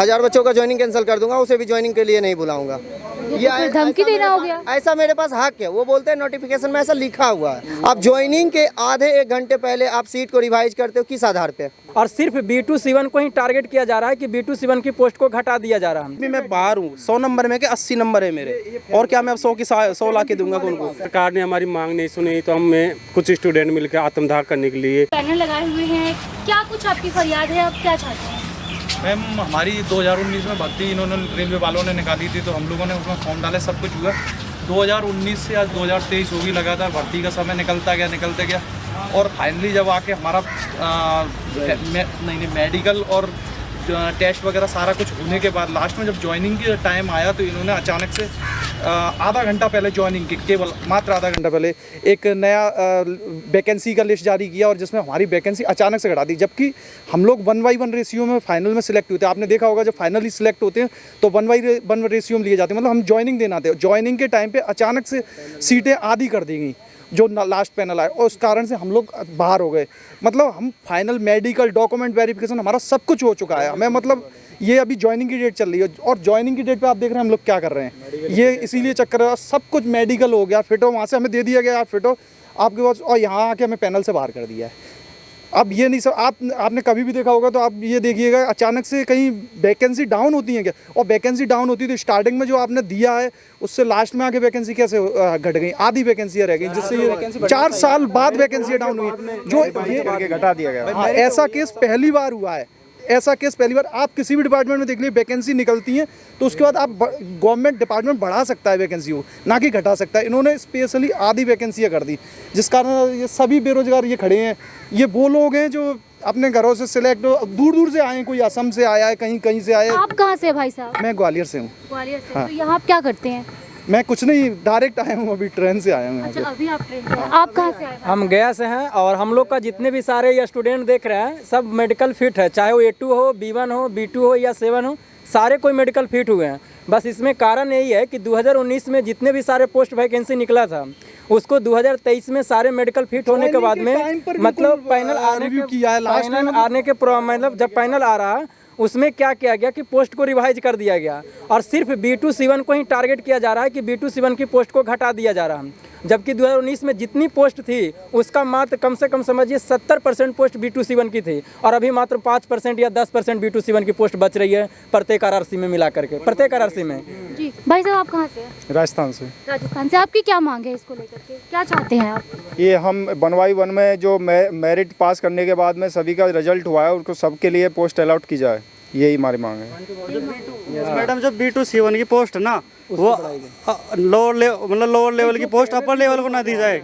1000 बच्चों का joining cancel कर दूंगा, उसे भी ज्वाइनिंग के लिए नहीं बुलाऊंगा। ये धमकी देना हो गया। ऐसा मेरे पास हक है, वो बोलते हैं नोटिफिकेशन में ऐसा लिखा हुआ है। आप ज्वाइनिंग के आधे 1 घंटे पहले आप सीट को रिवाइज करते हो, किस आधार पे? और सिर्फ B2C1 को ही टारगेट किया जा रहा है कि B2C1 की पोस्ट को घटा दिया जा रहा है। मैं बाहर हूँ, 100 नंबर में के 80 नंबर है मेरे, और क्या मैं अब 100 की 100 ला के दूंगा उनको? सरकार ने हमारी मांग नहीं सुनी तो हमें कुछ स्टूडेंट मिलकर आत्मदाह करने के लिए पैनल लगाए हुए हैं, क्या कुछ आपकी फरियाद है, आप क्या चाहते हैं? मैम हमारी 2019 में भर्ती इन्होंने रेलवे वालों ने निकाली थी, तो हम लोगों ने उसमें फॉर्म डाले, सब कुछ हुआ। 2019 से आज 2023 होगी, लगातार भर्ती का समय निकलता गया और फाइनली जब आके हमारा मेडिकल और टेस्ट वगैरह सारा कुछ होने के बाद लास्ट में जब ज्वाइनिंग की टाइम आया तो इन्होंने अचानक से आधा घंटा पहले ज्वाइनिंग की, केवल मात्र आधा घंटा पहले एक नया वैकेंसी का लिस्ट जारी किया और जिसमें हमारी वैकेंसी अचानक से घटा दी, जबकि हम लोग 1/1 रेशियो में फाइनल में सिलेक्ट होते हैं। आपने देखा होगा जब फाइनली सिलेक्ट होते हैं तो 1/1 रेशियो में लिए जाते हैं, मतलब हम ज्वाइनिंग देना थे। ज्वाइनिंग के टाइम पे अचानक से सीटें आधी कर दी गई जो लास्ट पैनल आए, और उस कारण से हम लोग बाहर हो गए। मतलब हम फाइनल मेडिकल डॉक्यूमेंट वेरिफिकेशन हमारा सब कुछ हो चुका है। हमें मतलब ये अभी ज्वाइनिंग की डेट चल रही है और ज्वाइनिंग की डेट पे आप देख रहे हैं हम लोग क्या कर रहे हैं, ये इसीलिए चक्कर है। सब कुछ मेडिकल हो गया, फिटो वहाँ से हमें दे दिया गया, आप फिटो आपके पास, और यहाँ आके हमें पैनल से बाहर कर दिया है। अब ये नहीं सब आपने कभी भी देखा होगा तो आप ये देखिएगा अचानक से कहीं वैकेंसी डाउन होती है क्या, और वैकेंसी डाउन होती है तो स्टार्टिंग में जो आपने दिया है उससे लास्ट में आके वैकेंसी कैसे घट गई, आधी वैकेंसियाँ रह गई, जिससे ये 4 साल बाद वैकेंसी डाउन हुई, जो ये घटा दिया गया। ऐसा केस पहली बार हुआ है, ऐसा केस पहली बार। आप किसी भी डिपार्टमेंट में देख लीजिए वैकेंसी निकलती हैं तो उसके बाद आप गवर्नमेंट डिपार्टमेंट बढ़ा सकता है वैकेंसी को, ना कि घटा सकता है। इन्होंने स्पेशली आधी वैकेंसियाँ कर दी, जिस कारण ये सभी बेरोजगार ये खड़े हैं। ये वो लोग हैं जो अपने घरों से सिलेक्ट दूर दूर से आए हैं, कोई असम से आया है, कहीं कहीं से आए। आप कहाँ से भाई साहब? मैं ग्वालियर से हूँ। ग्वालियर से। हाँ। तो यहाँ आप क्या करते हैं? मैं कुछ नहीं, डायरेक्ट आया हूँ, अभी ट्रेन से आया हूँ। अच्छा, अभी आप ट्रेन से आए। आप कहाँ से आए? हम गया से हैं और हम लोग का जितने भी सारे ये स्टूडेंट देख रहे हैं सब मेडिकल फिट है, चाहे वो A2 हो, B1 हो, B2 हो या 7 हो, सारे कोई मेडिकल फिट हुए हैं। बस इसमें कारण यही है कि 2019 में जितने भी सारे पोस्ट वैकेंसी निकला था उसको 2023 में सारे मेडिकल फिट होने के बाद में मतलब पैनल आने के मतलब जब पैनल आ रहा उसमें क्या किया गया कि पोस्ट को रिवाइज कर दिया गया और सिर्फ B2C1 को ही टारगेट किया जा रहा है कि B2C1 की पोस्ट को घटा दिया जा रहा है, जबकि 2019 में जितनी पोस्ट थी उसका मात्र कम से कम समझिए 70% पोस्ट B2C1 की थी और अभी मात्र 5% या 10% B2C1 की पोस्ट बच रही है प्रत्येक RRC में मिला करके, प्रत्येक RRC में। जी भाई साहब, आप कहाँ से? राजस्थान से। राजस्थान से। आपकी क्या मांग है इसको लेकर के, क्या चाहते हैं आप? ये हम 1/1 में जो मेरिट पास करने के बाद में सभी का रिजल्ट हुआ है उनको सबके लिए पोस्ट अलॉट की जाए, यही हमारी मांग है। मैडम जो B2C1 की पोस्ट है ना वो लोअर लेवल की पोस्ट अपर लेवल को ना दी जाए,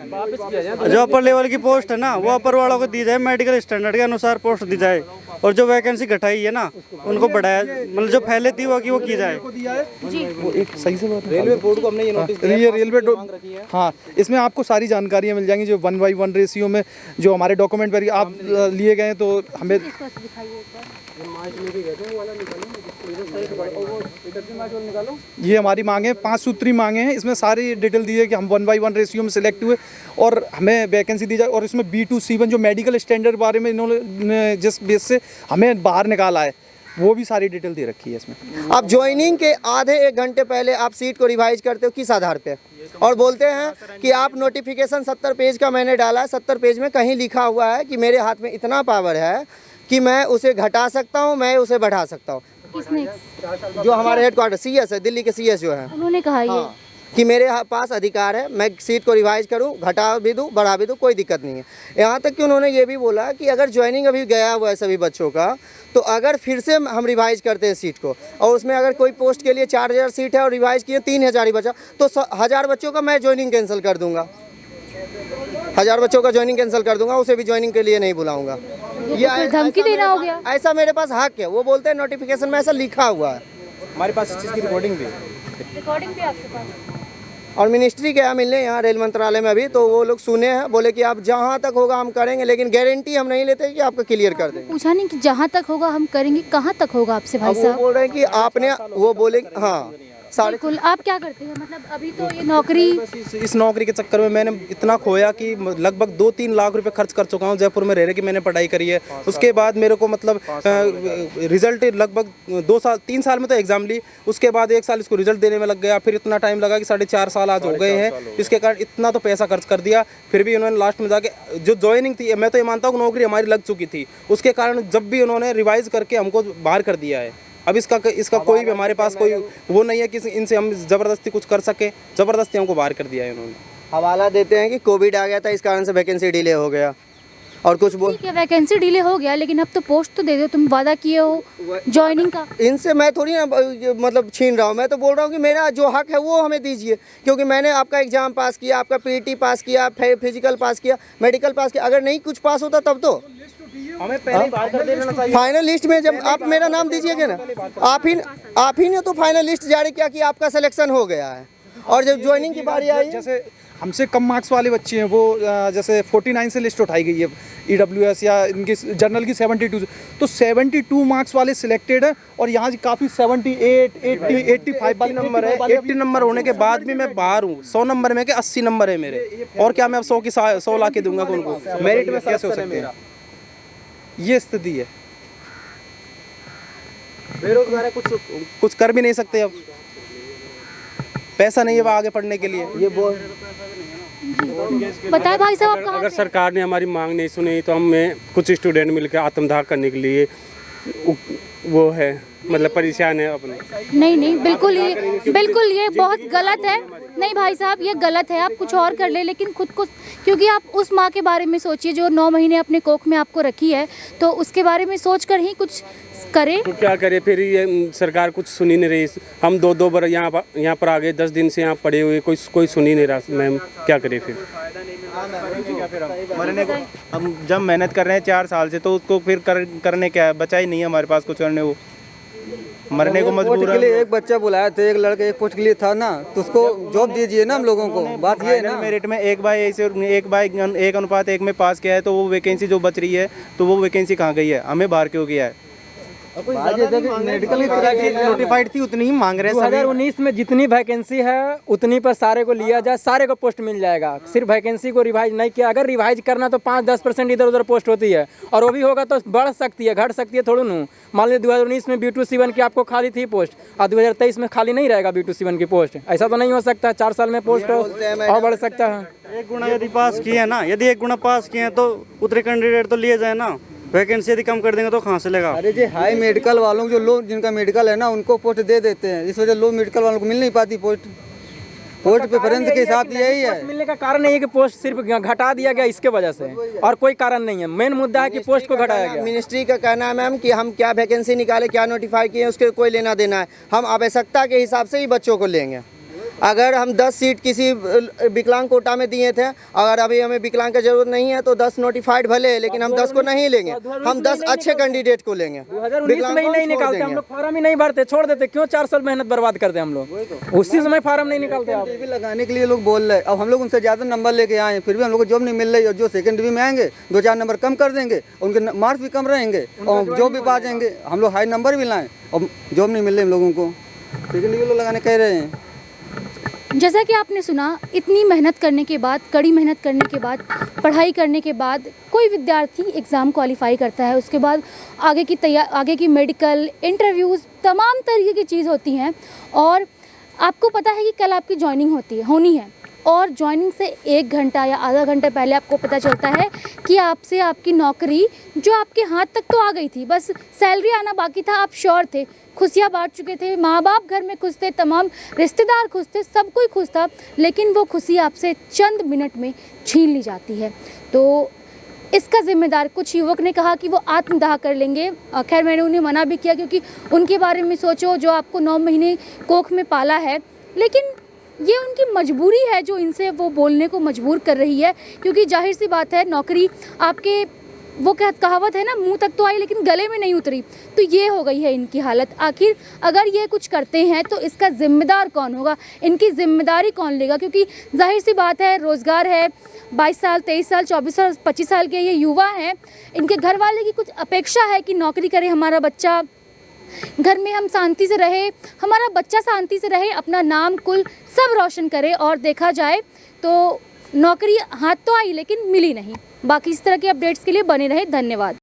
जो अपर लेवल की पोस्ट है ना वो अपर वालों को दी जाए, मेडिकल स्टैंडर्ड के अनुसार पोस्ट दी जाए, और जो वैकेंसी घटाई है ना उनको बढ़ाया, मतलब जो पहले थी वो की जाए। वो एक सही से बात, रेलवे बोर्ड को हमने ये नोटिस दिया, ये रेलवे हाँ, इसमें आपको सारी जानकारियाँ मिल जाएंगी जो 1/1 रेशियो में जो हमारे डॉक्यूमेंट पर आप लिए गए तो हमें ये हमारी मांगे 5 सूत्री मांगे हैं। इसमें सारी डिटेल दी है कि हम 1/1 रेशियो में सिलेक्ट हुए और हमें वैकेंसी दी जाए, और इसमें B2C1 जो मेडिकल स्टैंडर्ड बारे में इन्होंने जिस बेस से हमें बाहर निकाला है वो भी सारी डिटेल दे रखी है इसमें। आप ज्वाइनिंग के आधे 1 घंटे पहले आप सीट को रिवाइज करते हो, किस आधार पे? और बोलते हैं कि आप नोटिफिकेशन 70 पेज का मैंने डाला है, 70 पेज में कहीं लिखा हुआ है कि मेरे हाथ में इतना पावर है कि मैं उसे घटा सकता हूँ, मैं उसे बढ़ा सकता हूँ। किसने? जो हमारे हेडक्वार्टर CS है, दिल्ली के CS जो है, उन्होंने कहा ये कि मेरे पास अधिकार है, मैं सीट को रिवाइज करूं, घटा भी दूं, बढ़ा भी दूं, कोई दिक्कत नहीं है। यहाँ तक कि उन्होंने ये भी बोला कि अगर ज्वाइनिंग अभी गया हुआ है सभी बच्चों का, तो अगर फिर से हम रिवाइज करते हैं सीट को और उसमें अगर कोई पोस्ट के लिए 4000 सीट है और रिवाइज किए 3000 ही बचा, तो 1000 बच्चों का मैं ज्वाइनिंग कैंसिल कर दूंगा, 1000 बच्चों का ज्वाइनिंग कैंसिल कर दूंगा, उसे भी ज्वाइनिंग के लिए नहीं बुलाऊंगा। ये धमकी देना हो गया। ऐसा मेरे पास हक है, वो बोलते हैं नोटिफिकेशन में ऐसा लिखा हुआ है। हमारे पास इस चीज़ की रिकॉर्डिंग भी आपके पास, और मिनिस्ट्री गया मिलने यहाँ रेल मंत्रालय में अभी, तो वो लोग सुने हैं, बोले कि आप जहाँ तक होगा हम करेंगे, लेकिन गारंटी हम नहीं लेते कि आपको क्लियर कर देंगे। पूछा नहीं कि जहाँ तक होगा हम करेंगे, कहाँ तक होगा आपसे भाई वो साहब? बोल रहे हैं कि आपने, वो बोले हाँ बिल्कुल। आप क्या करते हैं, मतलब अभी तो ये नौकरी इस नौकरी के चक्कर में मैंने इतना खोया कि लगभग 2-3 लाख रुपए खर्च कर चुका हूँ। जयपुर में रह के मैंने पढ़ाई करी है। उसके बाद मेरे को मतलब रिजल्ट लगभग 2-3 साल में तो एग्ज़ाम ली, उसके बाद 1 साल इसको रिजल्ट देने में लग गया, फिर इतना टाइम लगा कि 4.5 साल आज हो गए हैं। इसके कारण इतना तो पैसा खर्च कर दिया, फिर भी उन्होंने लास्ट में जाके जो ज्वाइनिंग थी, मैं तो ये मानता हूँ नौकरी हमारी लग चुकी थी, उसके कारण जब भी उन्होंने रिवाइज करके हमको बाहर कर दिया है। अब इसका कोई भी हमारे पास कोई वो नहीं है कि इनसे हम ज़बरदस्ती कुछ कर सके, ज़बरदस्ती हमको बाहर कर दिया है उन्होंने। हवाला देते हैं कि कोविड आ गया था, इस कारण से वैकेंसी डिले हो गया और कुछ ठीक है, वैकेंसी डिले हो गया, लेकिन अब तो पोस्ट तो दे दो, तुम वादा किए हो ज्वाइनिंग का। इनसे मैं थोड़ी ना मतलब छीन रहा हूँ, मैं तो बोल रहा हूँ कि मेरा जो हक है वो हमें दीजिए, क्योंकि मैंने आपका एग्ज़ाम पास किया, आपका पीटी पास किया, फिजिकल पास किया, मेडिकल पास किया। अगर नहीं कुछ पास होता तब तो हमें पहले ही बात कर देना चाहिए। फाइनल लिस्ट में जब आप मेरा नाम दीजिएगा ना, आप ही ने तो फाइनल लिस्ट जारी किया कि आपका सिलेक्शन हो गया है, और जब ज्वाइनिंग की बारी आई, जैसे हमसे कम मार्क्स वाले बच्चे हैं वो जैसे 49 से लिस्ट उठाई गई है EWS या इनकी जर्नल की 72 से, तो 72 मार्क्स वाले सिलेक्टेड है, और यहाँ काफ़ी 78, 80, 85 वाले नंबर है। 80 नंबर होने के बाद भी मैं बाहर हूँ। 100 नंबर में के 80 नंबर है मेरे, और क्या मैं अब 100 ला के दूंगा उनको? मेरिट में कैसे हो सकता है? ये स्थिति है। बेरोजगार है, कुछ कर भी नहीं सकते, अब पैसा नहीं है वहाँ आगे पढ़ने के लिए। ये बताए भाई साहब, आप कहाँ अगर से? सरकार ने हमारी मांग नहीं सुनी तो हमें कुछ स्टूडेंट मिलकर आत्मदाह करने के लिए वो है, मतलब परेशान है अपने। नहीं, बिल्कुल ये बहुत गलत है। नहीं भाई साहब, ये गलत है, आप कुछ और कर ले, लेकिन खुद को, क्योंकि आप उस माँ के बारे में सोचिए जो 9 महीने अपने कोख में आपको रखी है, तो उसके बारे में सोच कर ही कुछ करे। तो क्या करे फिर, ये सरकार कुछ सुन ही नहीं रही। हम 2 बार यहाँ पर आ गए, 10 दिन से यहाँ पड़े हुए, कोई सुन ही नहीं रहा। मैम क्या करे फिर? मरने को हम जब मेहनत कर रहे हैं 4 साल से, तो उसको फिर करने क्या है, बचा ही नहीं है हमारे पास कुछ करने, वो मरने को मजबूर है। एक बच्चा बुलाया था, एक लड़का एक पोस्ट के लिए था ना, तो उसको जॉब दीजिए ना हम लोगों को। बात ये है ना, मेरिट में 1/1 में पास किया है, तो वो वैकेंसी जो बच रही है, तो वो वैकेंसी कहाँ गई है, हमें बाहर क्यों गया है? मेडिकल नोटिफाइड थी, उतनी ही मांग रहे हैं। 2019 में जितनी वैकेंसी है उतनी पर सारे को लिया जाए, सारे को पोस्ट मिल जाएगा। सिर्फ वैकेंसी को रिवाइज नहीं किया, अगर रिवाइज करना तो 5-10% इधर उधर पोस्ट होती है, और वो भी होगा तो बढ़ सकती है, घट सकती है थोड़ी ना। मान लीजिए 2019 में B2C1 की आपको खाली थी पोस्ट, और 2023 में खाली नहीं रहेगा B2C1 की पोस्ट। ऐसा तो नहीं हो सकता, 4 साल में पोस्ट और बढ़ सकता है। 1 गुना यदि पास किए ना, यदि 1 गुना पास किए हैं तो उतने कैंडिडेट तो लिए जाए ना। वैकेंसी यदि कम कर देंगे तो कहाँ से लेगा? अरे जी, हाई मेडिकल वालों को, जो लो जिनका मेडिकल है ना, उनको पोस्ट दे देते हैं, इस वजह लो मेडिकल वालों को मिल नहीं पाती पोस्ट प्रेफरेंस के हिसाब से यही है। मिलने का कारण यही है कि पोस्ट सिर्फ घटा दिया गया, इसके वजह से, और कोई कारण नहीं है। मेन मुद्दा है कि पोस्ट को घटाया गया। मिनिस्ट्री का कहना है मैम कि हम क्या वैकेंसी निकाले, क्या नोटिफाई किए, उसके कोई लेना देना है। हम आवश्यकता के हिसाब से ही बच्चों को लेंगे। अगर हम 10 सीट किसी विकलांग कोटा में दिए थे, अगर अभी हमें विकलांग की जरूरत नहीं है तो 10 नोटिफाइड भले, लेकिन हम 10 को नहीं लेंगे, हम 10 अच्छे कैंडिडेट को लेंगे। 2019 में ही नहीं निकालते हम लोग, फार्म ही नहीं भरते, छोड़ देते। क्यों 4 साल मेहनत बर्बाद करते हम लोग? उसी समय फार्म नहीं निकालते। आप टीवी लगाने के लिए लोग बोल रहे हैं, अब हम लोग उनसे ज़्यादा नंबर लेके आए, फिर भी हम लोग को जॉब नहीं मिल रही, और जो सेकंड डिवीजन में आएंगे 2-4 नंबर कम कर देंगे, उनके मार्क्स भी कम रहेंगे और जॉब भी पा जाएंगे। हम लोग हाई नंबर भी लाएँ और जॉब नहीं मिल रही हम लोगों को, सेकंड डिवीजन लगाने कह रहे हैं। जैसा कि आपने सुना, इतनी मेहनत करने के बाद, कड़ी मेहनत करने के बाद, पढ़ाई करने के बाद कोई विद्यार्थी एग्ज़ाम क्वालिफाई करता है, उसके बाद आगे की मेडिकल इंटरव्यूज़, तमाम तरीके की चीज़ होती हैं, और आपको पता है कि कल आपकी जॉइनिंग होनी है, और जॉइनिंग से 1 घंटा या आधा घंटा पहले आपको पता चलता है कि आपसे आपकी नौकरी जो आपके हाथ तक तो आ गई थी, बस सैलरी आना बाकी था। आप श्योर थे, खुशियाँ बांट चुके थे, माँ बाप घर में खुश थे, तमाम रिश्तेदार खुश थे, सब कोई खुश था, लेकिन वो खुशी आपसे चंद मिनट में छीन ली जाती है। तो इसका जिम्मेदार, कुछ युवक ने कहा कि वो आत्मदाह कर लेंगे। खैर, मैंने उन्हें मना भी किया, क्योंकि उनके बारे में सोचो, जो आपको 9 महीने कोख में पाला है, लेकिन ये उनकी मजबूरी है जो इनसे वो बोलने को मजबूर कर रही है, क्योंकि जाहिर सी बात है, नौकरी आपके, वो कहावत है ना, मुंह तक तो आई लेकिन गले में नहीं उतरी, तो ये हो गई है इनकी हालत। आखिर अगर ये कुछ करते हैं तो इसका जिम्मेदार कौन होगा, इनकी जिम्मेदारी कौन लेगा? क्योंकि जाहिर सी बात है, रोज़गार है, 22 साल, 23 साल, 24 साल, 25 साल के ये युवा हैं, इनके घर वाले की कुछ अपेक्षा है कि नौकरी करे हमारा बच्चा, घर में हम शांति से रहे, हमारा बच्चा शांति से रहे, अपना नाम कुल सब रोशन करे। और देखा जाए तो नौकरी हाथ तो आई लेकिन मिली नहीं। बाकी इस तरह के अपडेट्स के लिए बने रहे। धन्यवाद।